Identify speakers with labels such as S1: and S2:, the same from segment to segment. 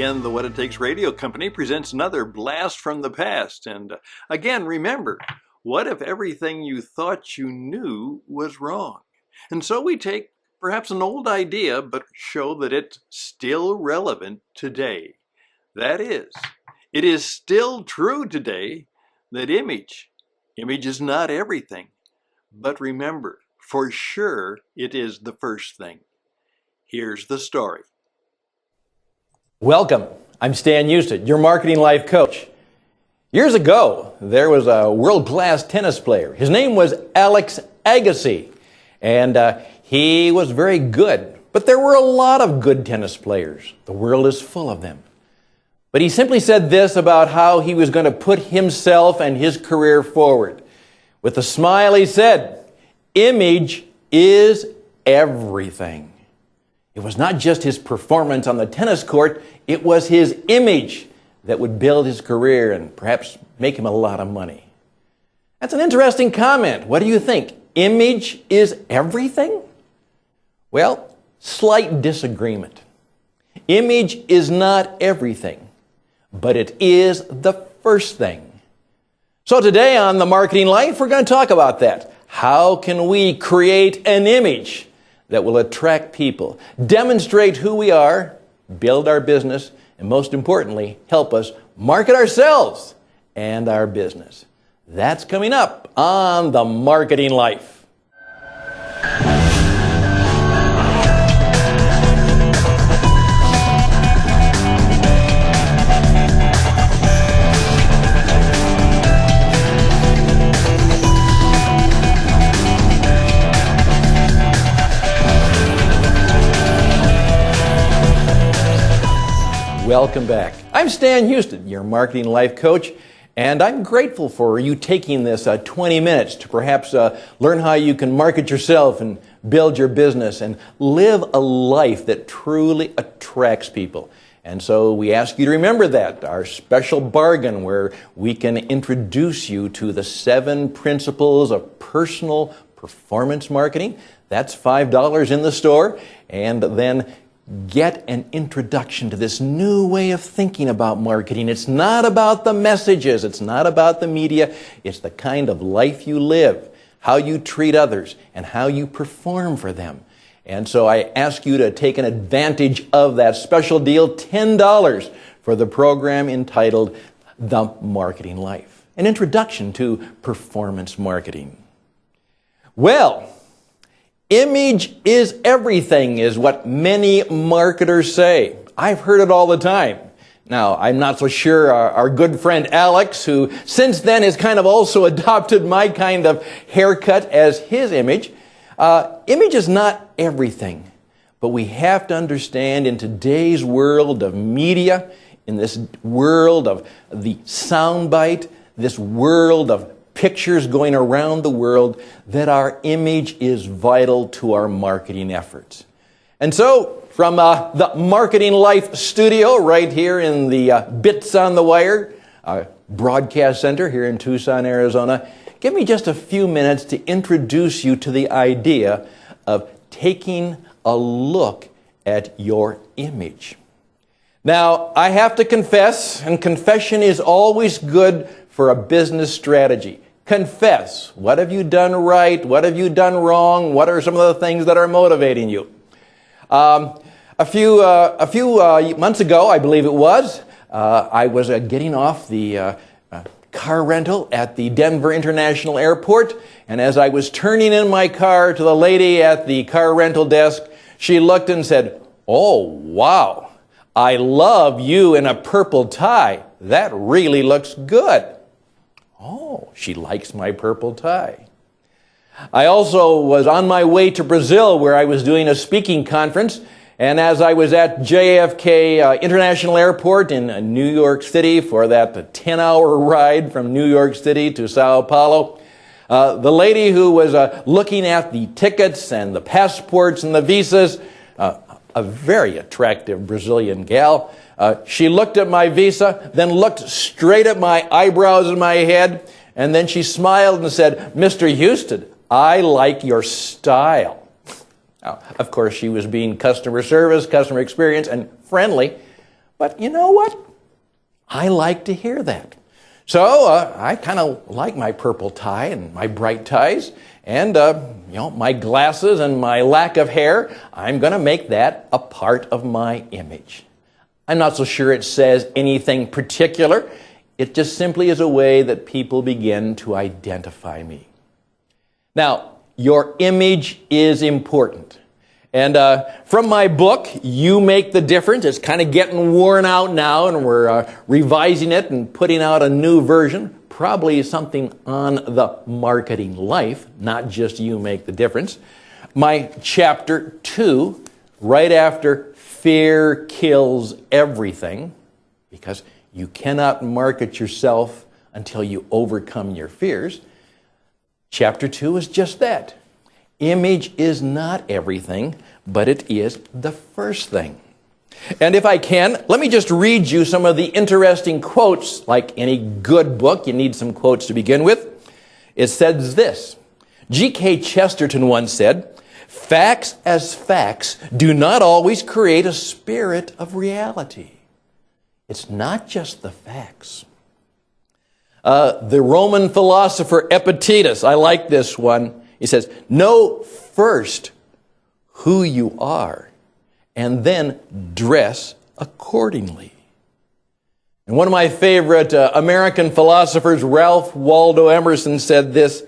S1: again, the What It Takes Radio Company presents another blast from the past. And again, remember, what if everything you thought you knew was wrong? And so we take perhaps an old idea, but show that it's still relevant today. That is, it is still true today that image is not everything. But remember, for sure, it is the first thing. Here's the story.
S2: Welcome. I'm Stan Hustad, your marketing life coach. Years ago, there was a world-class tennis player. His name was Andre Agassi, and he was very good. But there were a lot of good tennis players. The world is full of them. But he simply said this about how he was going to put himself and his career forward. With a smile, he said, "Image is everything." It was not just his performance on the tennis court, it was his image that would build his career and perhaps make him a lot of money. That's an interesting comment. What do you think? Image is everything? Well, slight disagreement. Image is not everything, but it is the first thing. So today on The Marketing Life, we're going to talk about that. How can we create an image that will attract people, demonstrate who we are, build our business, and most importantly, help us market ourselves and our business? That's coming up on The Marketing Life. Welcome back. I'm Stan Hustad, your marketing life coach, and I'm grateful for you taking this 20 minutes to perhaps learn how you can market yourself and build your business and live a life that truly attracts people. And so we ask you to remember that, our special bargain where we can introduce you to the 7 principles of personal performance marketing. That's $5 in the store, and then get an introduction to this new way of thinking about marketing. It's not about the messages. It's not about the media. It's the kind of life you live, how you treat others, and how you perform for them. And so I ask you to take an advantage of that special deal, $10 for the program entitled The Marketing Life, an introduction to performance marketing. Well, image is everything is what many marketers say. I've heard it all the time. Now, I'm not so sure our good friend Alex, who since then has kind of also adopted my kind of haircut as his image. Image is not everything, but we have to understand in today's world of media, in this world of the soundbite, this world of pictures going around the world, that our image is vital to our marketing efforts. And so, from the Marketing Life studio right here in the Bits on the Wire broadcast center here in Tucson, Arizona, give me just a few minutes to introduce you to the idea of taking a look at your image. Now, I have to confess, and confession is always good for a business strategy. Confess. What have you done right? What have you done wrong? What are some of the things that are motivating you? A few months ago, I believe it was, I was getting off the car rental at the Denver International Airport, and as I was turning in my car to the lady at the car rental desk, she looked and said, "Oh, wow, I love you in a purple tie. That really looks good." Oh, she likes my purple tie. I also was on my way to Brazil where I was doing a speaking conference, and as I was at JFK International Airport in New York City for that 10-hour ride from New York City to Sao Paulo, the lady who was looking at the tickets and the passports and the visas, a very attractive Brazilian gal, she looked at my visa, then looked straight at my eyebrows and my head, and then she smiled and said, "Mr. Hustad, I like your style." Now, of course, she was being customer service, customer experience, and friendly, But you know what? I like to hear that. So I kind of like my purple tie and my bright ties and my glasses and my lack of hair. I'm going to make that a part of my image. I'm not so sure it says anything particular. It just simply is a way that people begin to identify me. Now, your image is important. And from my book, You Make the Difference, it's kind of getting worn out now, and we're revising it and putting out a new version, probably something on the marketing life, not just You Make the Difference. My chapter 2, right after Fear Kills Everything, because you cannot market yourself until you overcome your fears. Chapter 2 is just that. Image is not everything, but it is the first thing. And if I can, let me just read you some of the interesting quotes. Like any good book, you need some quotes to begin with. It says this. G.K. Chesterton once said, "Facts as facts do not always create a spirit of reality." It's not just the facts. The Roman philosopher Epictetus, I like this one. He says, "Know first who you are, and then dress accordingly." And one of my favorite American philosophers, Ralph Waldo Emerson, said this,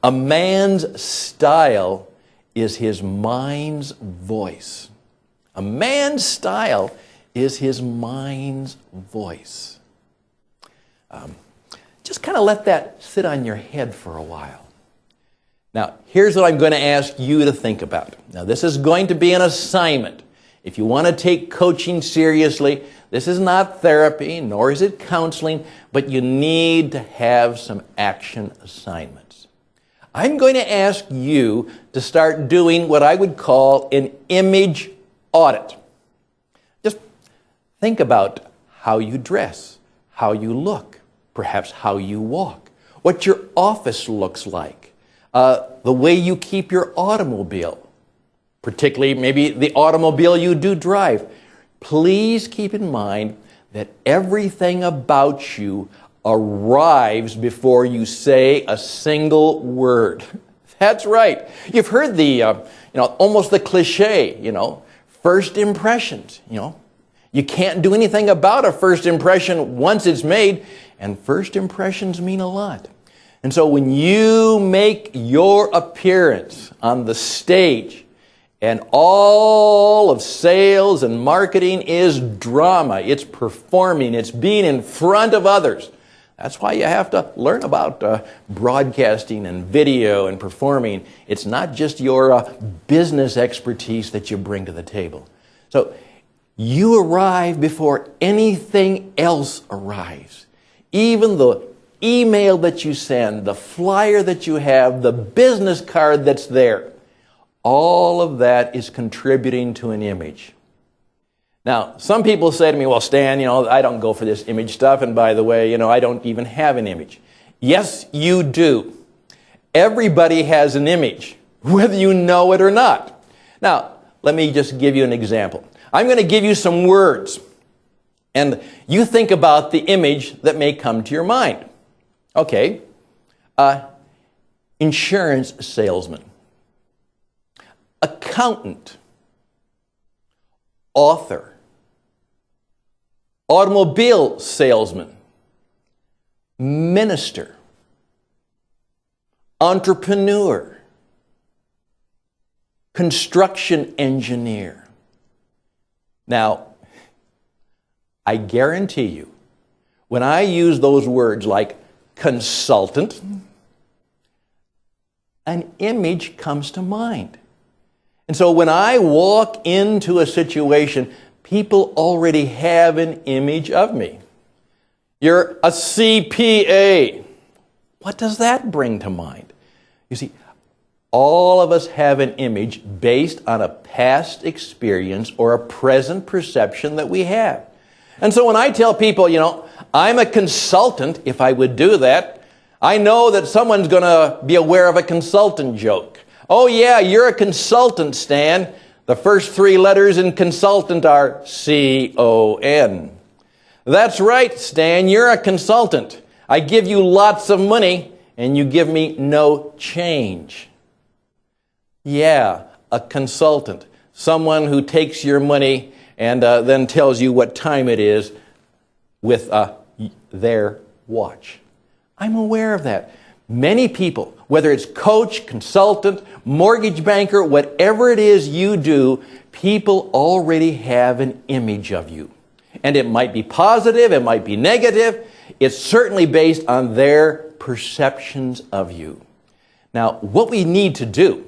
S2: "A man's style is his mind's voice." A man's style is his mind's voice. Just kind of let that sit on your head for a while. Now, here's what I'm going to ask you to think about. Now, this is going to be an assignment. If you want to take coaching seriously, this is not therapy, nor is it counseling, but you need to have some action assignments. I'm going to ask you to start doing what I would call an image audit. Just think about how you dress, how you look, perhaps how you walk, what your office looks like. The way you keep your automobile, particularly maybe the automobile you do drive. Please keep in mind that everything about you arrives before you say a single word. That's right. You've heard the, almost the cliche, first impressions, You can't do anything about a first impression once it's made, and first impressions mean a lot. And so when you make your appearance on the stage, and all of sales and marketing is drama, it's performing, it's being in front of others. That's why you have to learn about broadcasting and video and performing. It's not just your business expertise that you bring to the table. So you arrive before anything else arrives. Even the email that you send, the flyer that you have, the business card that's there, all of that is contributing to an image. Now, some people say to me, "Well, Stan, I don't go for this image stuff, and by the way, I don't even have an image." Yes, you do. Everybody has an image, whether you know it or not. Now, let me just give you an example. I'm going to give you some words, and you think about the image that may come to your mind. Okay, insurance salesman, accountant, author, automobile salesman, minister, entrepreneur, construction engineer. Now, I guarantee you, when I use those words like consultant, an image comes to mind. And so when I walk into a situation, people already have an image of me. You're a CPA. What does that bring to mind? You see, all of us have an image based on a past experience or a present perception that we have. And so when I tell people, I'm a consultant, if I would do that, I know that someone's going to be aware of a consultant joke. "Oh yeah, you're a consultant, Stan." The first three letters in consultant are C-O-N. That's right, Stan, you're a consultant. I give you lots of money and you give me no change. Yeah, a consultant. Someone who takes your money and then tells you what time it is with their watch. I'm aware of that. Many people, whether it's coach, consultant, mortgage banker, whatever it is you do, people already have an image of you. And it might be positive, it might be negative. It's certainly based on their perceptions of you. Now, what we need to do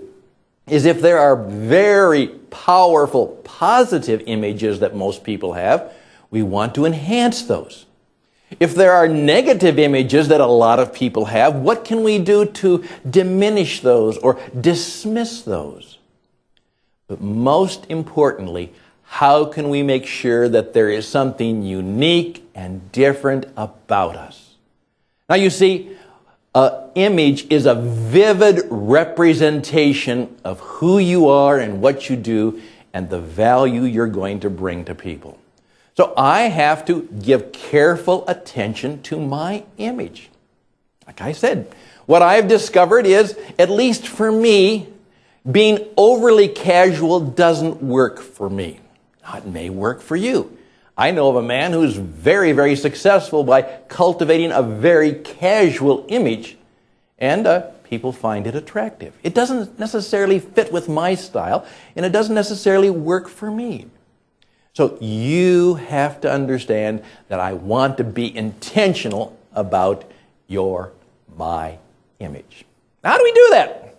S2: is, if there are very powerful, positive images that most people have, we want to enhance those. If there are negative images that a lot of people have, what can we do to diminish those or dismiss those? But most importantly, how can we make sure that there is something unique and different about us? Now you see, an image is a vivid representation of who you are and what you do and the value you're going to bring to people. So I have to give careful attention to my image. Like I said, what I've discovered is, at least for me, being overly casual doesn't work for me. Now, it may work for you. I know of a man who's very, very successful by cultivating a very casual image, and people find it attractive. It doesn't necessarily fit with my style, and it doesn't necessarily work for me. So you have to understand that I want to be intentional about my image. How do we do that?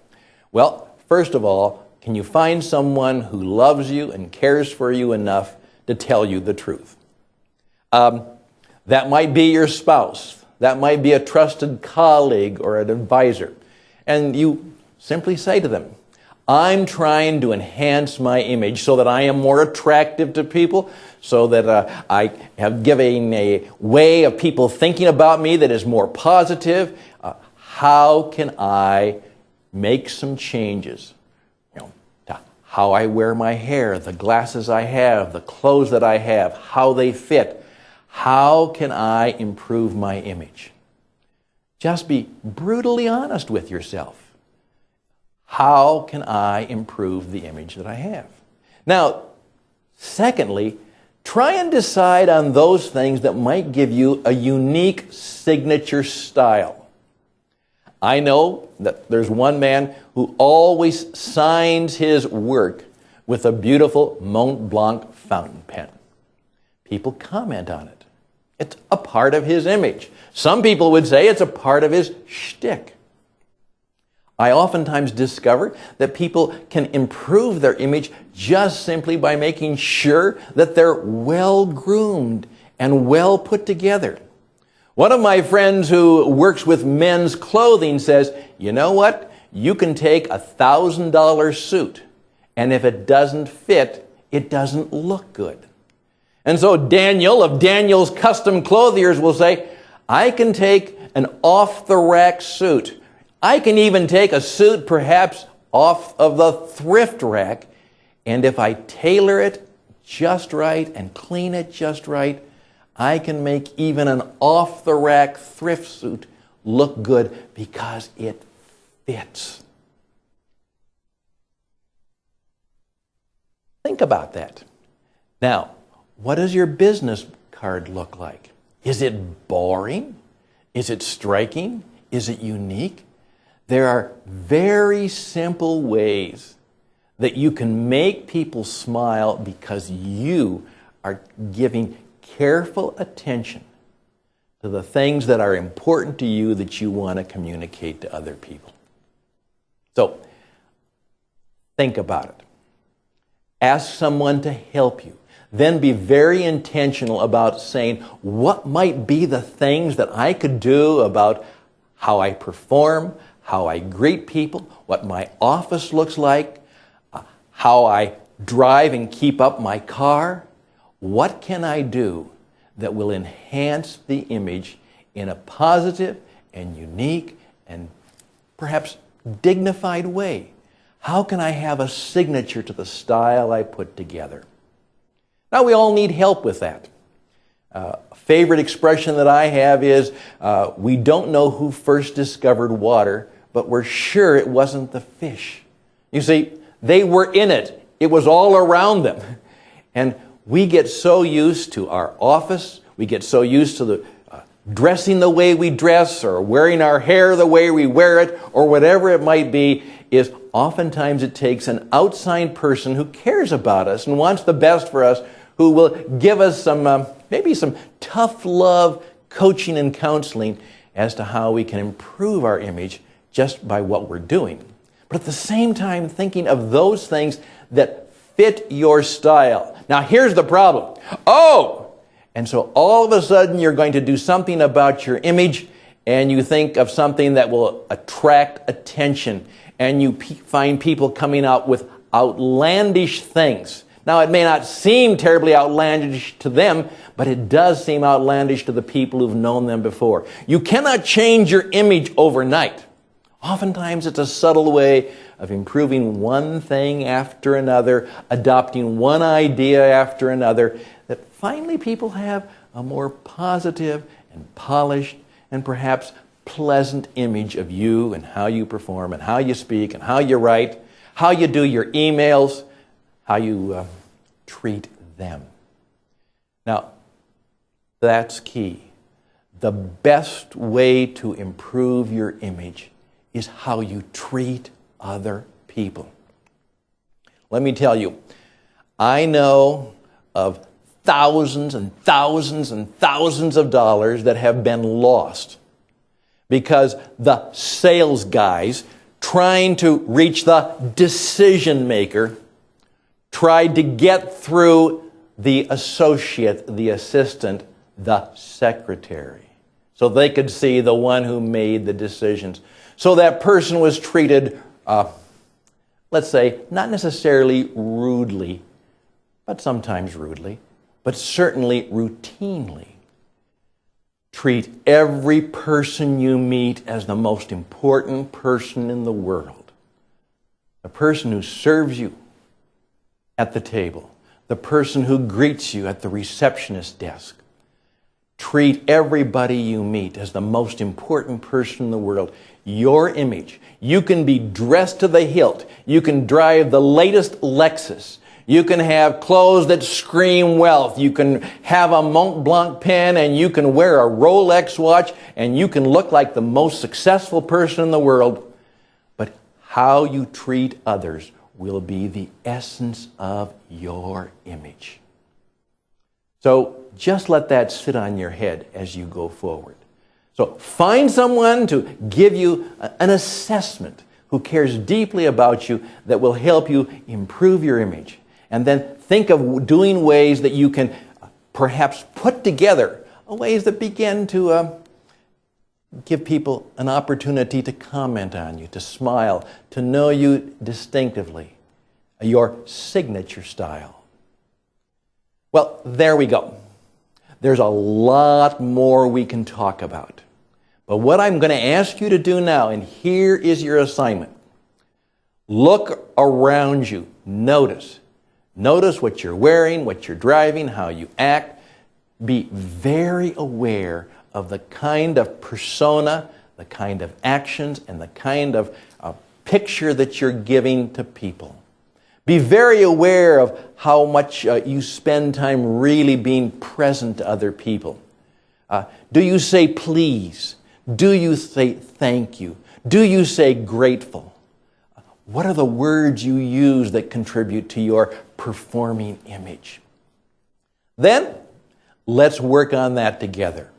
S2: Well, first of all, can you find someone who loves you and cares for you enough to tell you the truth? That might be your spouse. That might be a trusted colleague or an advisor. And you simply say to them, I'm trying to enhance my image so that I am more attractive to people, so that I have given a way of people thinking about me that is more positive. How can I make some changes? To how I wear my hair, the glasses I have, the clothes that I have, how they fit. How can I improve my image? Just be brutally honest with yourself. How can I improve the image that I have? Now, secondly, try and decide on those things that might give you a unique signature style. I know that there's one man who always signs his work with a beautiful Mont Blanc fountain pen. People comment on it. It's a part of his image. Some people would say it's a part of his shtick. I oftentimes discover that people can improve their image just simply by making sure that they're well-groomed and well put together. One of my friends who works with men's clothing says, you know what? You can take a $1,000 suit, and if it doesn't fit, it doesn't look good. And so Daniel of Daniel's Custom Clothiers will say, I can take an off-the-rack suit. I can even take a suit perhaps off of the thrift rack, and if I tailor it just right and clean it just right, I can make even an off-the-rack thrift suit look good because it fits. Think about that. Now, what does your business card look like? Is it boring? Is it striking? Is it unique? There are very simple ways that you can make people smile because you are giving careful attention to the things that are important to you that you want to communicate to other people. So, think about it. Ask someone to help you. Then be very intentional about saying, what might be the things that I could do about how I perform, how I greet people, what my office looks like, how I drive and keep up my car. What can I do that will enhance the image in a positive and unique and perhaps dignified way? How can I have a signature to the style I put together? Now, we all need help with that. A favorite expression that I have is, we don't know who first discovered water, but we're sure it wasn't the fish. You see, they were in it. It was all around them. And we get so used to our office, we get so used to the dressing the way we dress, or wearing our hair the way we wear it, or whatever it might be, is oftentimes it takes an outside person who cares about us and wants the best for us, who will give us some, maybe some tough love coaching and counseling as to how we can improve our image just by what we're doing. But at the same time, thinking of those things that fit your style. Now, here's the problem. And so all of a sudden you're going to do something about your image, and you think of something that will attract attention, and you find people coming out with outlandish things. Now, it may not seem terribly outlandish to them, but it does seem outlandish to the people who've known them before. You cannot change your image overnight. Oftentimes it's a subtle way of improving one thing after another, adopting one idea after another, that finally people have a more positive and polished and perhaps pleasant image of you and how you perform and how you speak and how you write, how you do your emails, how you treat them. Now, that's key. The best way to improve your image is how you treat other people. Let me tell you, I know of thousands and thousands and thousands of dollars that have been lost because the sales guys trying to reach the decision maker tried to get through the associate, the assistant, the secretary, so they could see the one who made the decisions. So that person was treated, let's say, not necessarily rudely, but sometimes rudely, but certainly routinely. Treat every person you meet as the most important person in the world. The person who serves you at the table, the person who greets you at the receptionist desk. Treat everybody you meet as the most important person in the world. Your image. You can be dressed to the hilt. You can drive the latest Lexus. You can have clothes that scream wealth. You can have a Mont Blanc pen, and you can wear a Rolex watch, and you can look like the most successful person in the world. But how you treat others will be the essence of your image. So just let that sit on your head as you go forward. So find someone to give you an assessment who cares deeply about you that will help you improve your image. And then think of doing ways that you can perhaps put together ways that begin to give people an opportunity to comment on you, to smile, to know you distinctively, your signature style. Well, there we go. There's a lot more we can talk about. But what I'm going to ask you to do now, and here is your assignment. Look around you. Notice. Notice what you're wearing, what you're driving, how you act. Be very aware of the kind of persona, the kind of actions, and the kind of picture that you're giving to people. Be very aware of how much you spend time really being present to other people. Do you say please? Do you say thank you? Do you say grateful? What are the words you use that contribute to your performing image? Then, let's work on that together.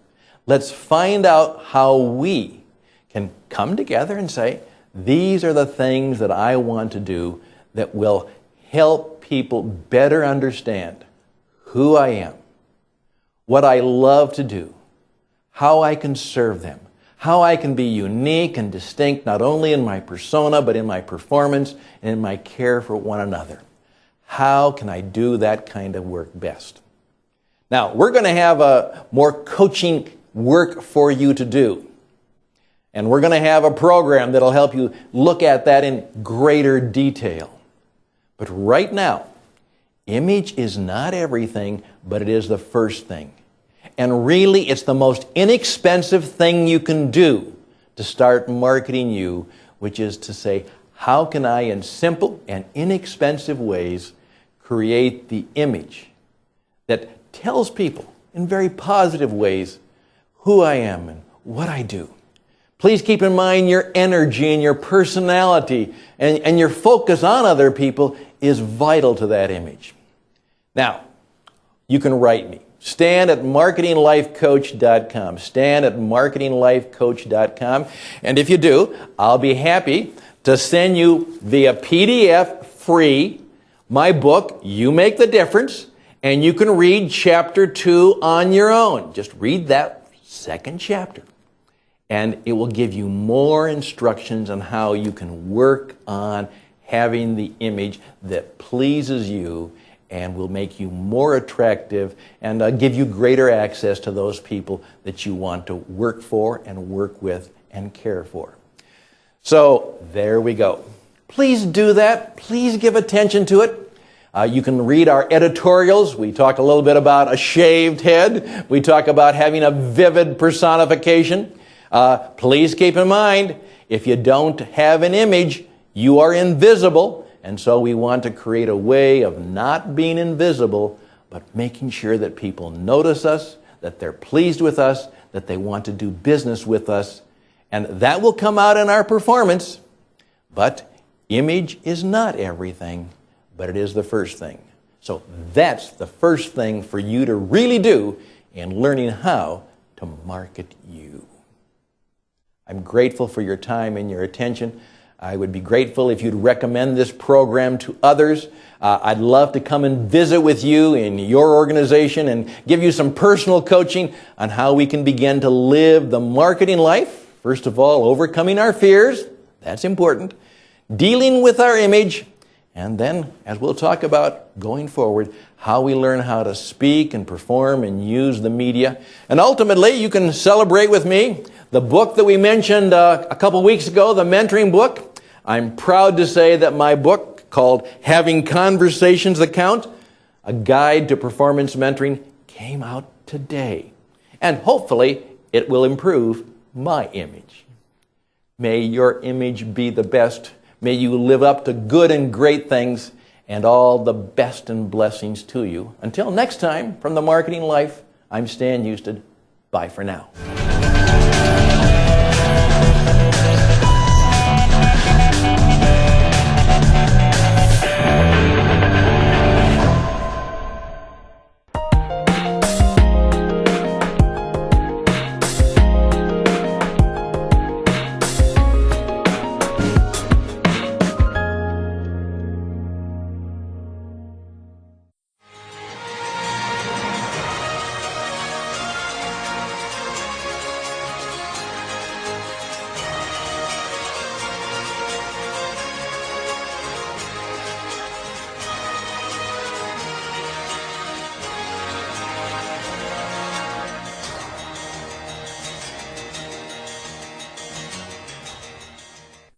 S2: Let's find out how we can come together and say, these are the things that I want to do that will help people better understand who I am, what I love to do, how I can serve them, how I can be unique and distinct not only in my persona but in my performance and in my care for one another. How can I do that kind of work best? Now, we're going to have more coaching work for you to do. And we're going to have a program that'll help you look at that in greater detail. But right now, image is not everything, but it is the first thing. And really, it's the most inexpensive thing you can do to start marketing you, which is to say, how can I, in simple and inexpensive ways, create the image that tells people in very positive ways who I am and what I do. Please keep in mind your energy and your personality and your focus on other people is vital to that image. Now, you can write me. Stan at marketinglifecoach.com. Stan at marketinglifecoach.com. And if you do, I'll be happy to send you via PDF free my book, You Make the Difference, and you can read chapter 2 on your own. Just read that second chapter. And it will give you more instructions on how you can work on having the image that pleases you and will make you more attractive and give you greater access to those people that you want to work for and work with and care for. So there we go. Please do that. Please give attention to it. You can read our editorials. We talk a little bit about a shaved head. We talk about having a vivid personification. Please keep in mind, if you don't have an image, you are invisible. And so we want to create a way of not being invisible, but making sure that people notice us, that they're pleased with us, that they want to do business with us. And that will come out in our performance. But image is not everything, but it is the first thing. So that's the first thing for you to really do in learning how to market you. I'm grateful for your time and your attention. I would be grateful if you'd recommend this program to others. I'd love to come and visit with you in your organization and give you some personal coaching on how we can begin to live the marketing life. First of all, overcoming our fears. That's important. Dealing with our image. And then, as we'll talk about going forward, how we learn how to speak and perform and use the media. And ultimately, you can celebrate with me the book that we mentioned a couple weeks ago, the mentoring book. I'm proud to say that my book, called Having Conversations That Count, A Guide to Performance Mentoring, came out today. And hopefully, it will improve my image. May your image be the best. May you live up to good and great things, and all the best and blessings to you. Until next time, from The Marketing Life, I'm Stan Hustad. Bye for now.